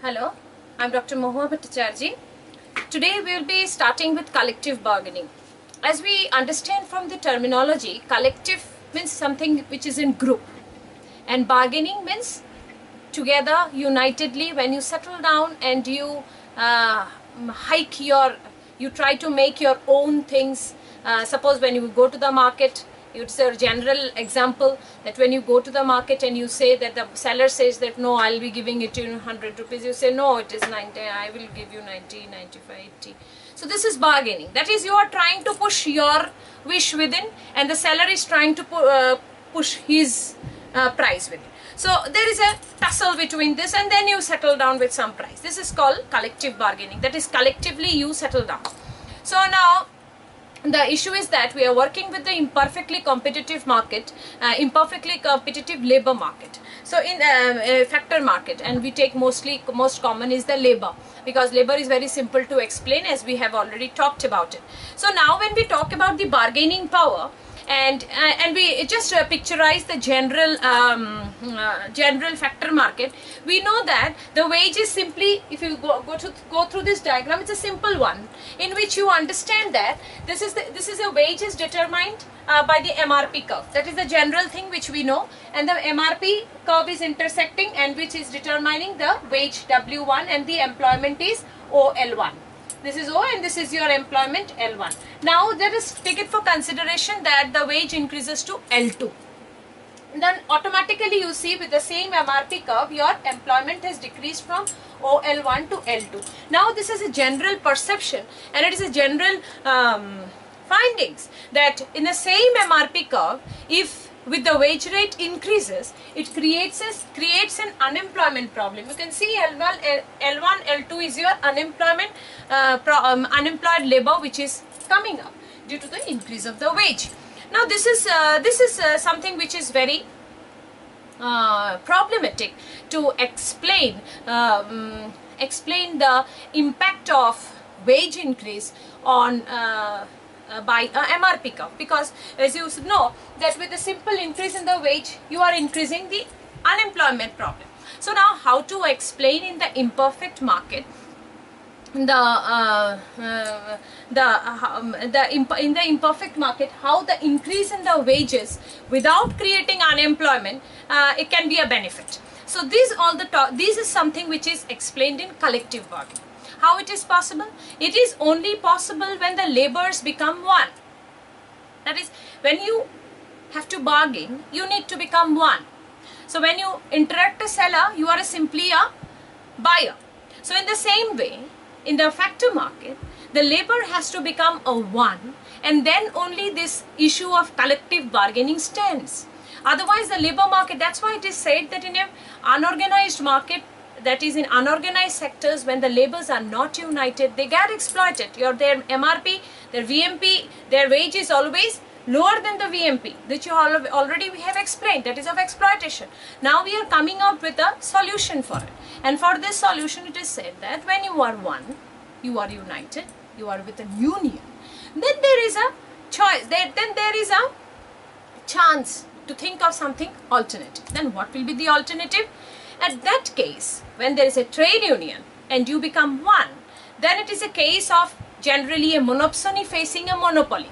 Hello, I'm Dr. Mohua Bhattacharjee. Today we will be starting with collective bargaining. As we understand from the terminology, collective means something which is in group, and bargaining means together, unitedly, when you settle down and you you try to make your own things. Suppose when you go to the market, it's a general example that when you go to the market and you say that the seller says that no, I'll be giving it in 100 rupees. You say no, it is 90, I will give you 90, 95, 80. So this is bargaining. That is, you are trying to push your wish within, and the seller is trying to push his price within. So there is a tussle between this, and then you settle down with some price. This is called collective bargaining. That is, collectively you settle down. So now the issue is that we are working with the imperfectly competitive market, imperfectly competitive labor market. So in factor market, and we take most common is the labor, because labor is very simple to explain, as we have already talked about it. So now when we talk about the bargaining power, and we just picturize the general factor market, we know that the wage is simply, if you go through this diagram, it's a simple one in which you understand that this is a wage is determined by the MRP curve. That is the general thing which we know, and the MRP curve is intersecting and which is determining the wage W1, and the employment is OL1. This is O and this is your employment L1. Now let us take it for consideration that the wage increases to L2. Then automatically you see with the same MRP curve, your employment has decreased from OL1 to L2. Now this is a general perception, and it is a general findings that in the same MRP curve, if with the wage rate increases, it creates an unemployment problem. You can see L1, L2 is your unemployment, unemployed labor which is coming up due to the increase of the wage. Now this is something which is very problematic to explain the impact of wage increase on by MRP curve, because as you know that with a simple increase in the wage, you are increasing the unemployment problem. So now how to explain in the imperfect market in the imperfect market how the increase in the wages without creating unemployment, it can be a benefit. So this is something which is explained in collective bargaining. How it is possible? It is only possible when the laborers become one. That is, when you have to bargain, you need to become one. So when you interact a seller, you are simply a buyer. So in the same way, in the factor market, the labor has to become a one, and then only this issue of collective bargaining stands. Otherwise the labor market, that's why it is said that in an unorganized market, that is in unorganized sectors, when the laborers are not united, they get exploited. Their MRP, their VMP, their wage is always lower than the VMP, which already we have explained, that is of exploitation. Now we are coming out with a solution for it, and for this solution it is said that when you are one, you are united, you are with a union, then there is a choice, then there is a chance to think of something alternative. Then what will be the alternative? At that case, when there is a trade union and you become one, then it is a case of generally a monopsony facing a monopoly,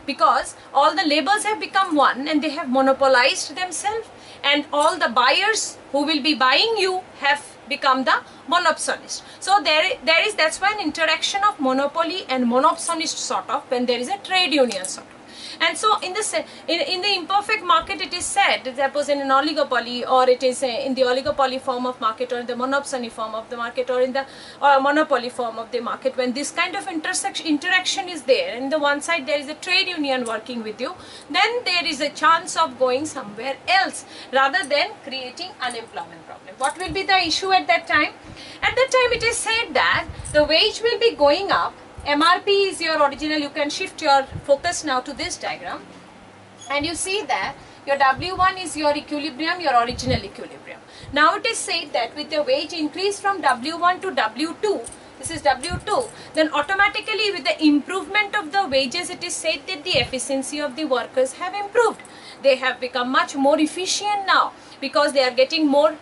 because all the laborers have become one and they have monopolized themselves, and all the buyers who will be buying you have become the monopsonist. So that's why an interaction of monopoly and monopsonist sort of, when there is a trade union sort of. And so in the imperfect market, it is said that suppose in an oligopoly, or it is in the oligopoly form of market, or in the monopsony form of the market, or in the monopoly form of the market, when this kind of interaction is there, and the one side there is a trade union working with you, then there is a chance of going somewhere else rather than creating unemployment problem. What will be the issue at that time? At that time it is said that the wage will be going up. MRP is your original. You can shift your focus now to this diagram, and you see that your W1 is your equilibrium, your original equilibrium. Now it is said that with the wage increase from W1 to W2, this is W2, then automatically with the improvement of the wages, it is said that the efficiency of the workers have improved. They have become much more efficient now, because they are getting more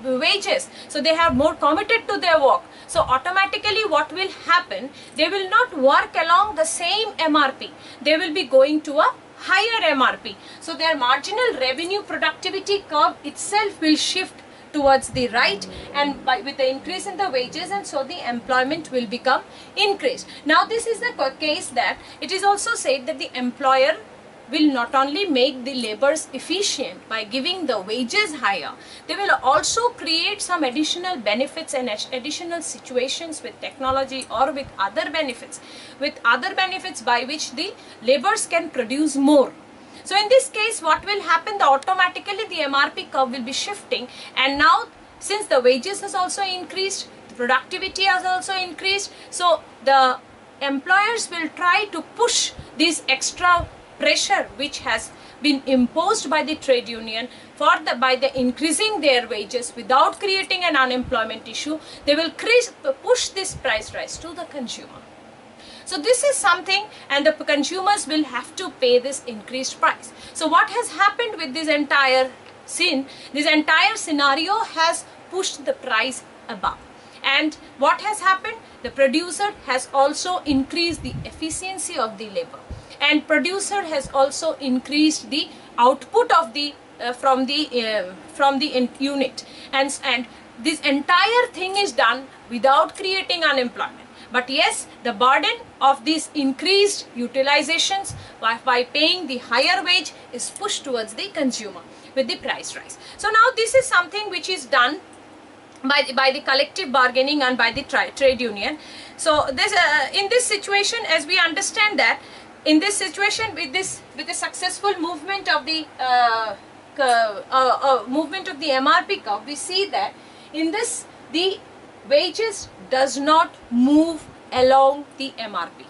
wages, so they are more committed to their work. So automatically what will happen, they will not work along the same MRP, they will be going to a higher MRP. So their marginal revenue productivity curve itself will shift towards the right, and with the increase in the wages, and so the employment will become increased. Now this is the case that it is also said that the employer will not only make the laborers efficient by giving the wages higher, they will also create some additional benefits and additional situations with technology or with other benefits by which the laborers can produce more. So in this case, what will happen, automatically the MRP curve will be shifting, and now since the wages has also increased, the productivity has also increased, so the employers will try to push this extra pressure which has been imposed by the trade union by the increasing their wages without creating an unemployment issue. They will push this price rise to the consumer. So this is something, and the consumers will have to pay this increased price. So what has happened with this entire scene, this entire scenario has pushed the price above. And what has happened, the producer has also increased the efficiency of the labor, and producer has also increased the output of the from the unit, and this entire thing is done without creating unemployment. But yes, the burden of these increased utilizations by paying the higher wage is pushed towards the consumer with the price rise. So now this is something which is done by the collective bargaining and by the trade union. So this in this situation, as we understand that in this situation, with the successful movement of the MRP curve, we see that in this the wages does not move along the MRP,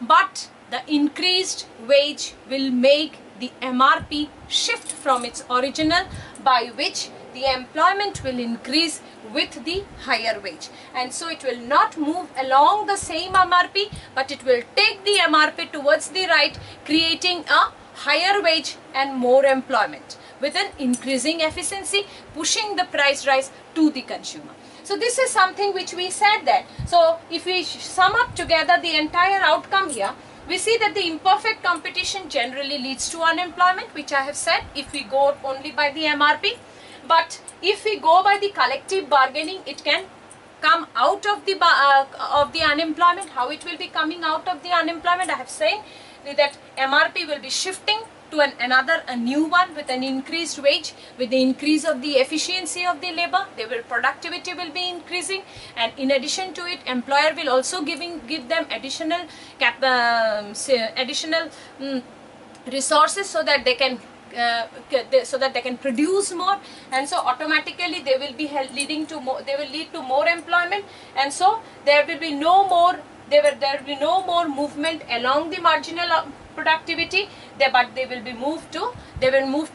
but the increased wage will make the MRP shift from its original, by which the employment will increase with the higher wage, and so it will not move along the same MRP, but it will take the MRP towards the right, creating a higher wage and more employment with an increasing efficiency, pushing the price rise to the consumer. So this is something which we said that. So if we sum up together the entire outcome here, we see that the imperfect competition generally leads to unemployment, which I have said, if we go only by the MRP. But if we go by the collective bargaining, it can come out of the unemployment. How it will be coming out of the unemployment? I have said that MRP will be shifting to a new one with an increased wage, with the increase of the efficiency of the labor, productivity will be increasing, and in addition to it, employer will also give them additional resources so that they can produce more, and so automatically they will be lead to more employment, and so there will be no more movement along the marginal productivity, but they will move to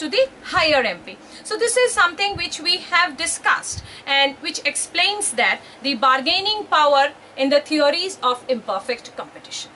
the higher MP. So this is something which we have discussed, and which explains that the bargaining power in the theories of imperfect competition.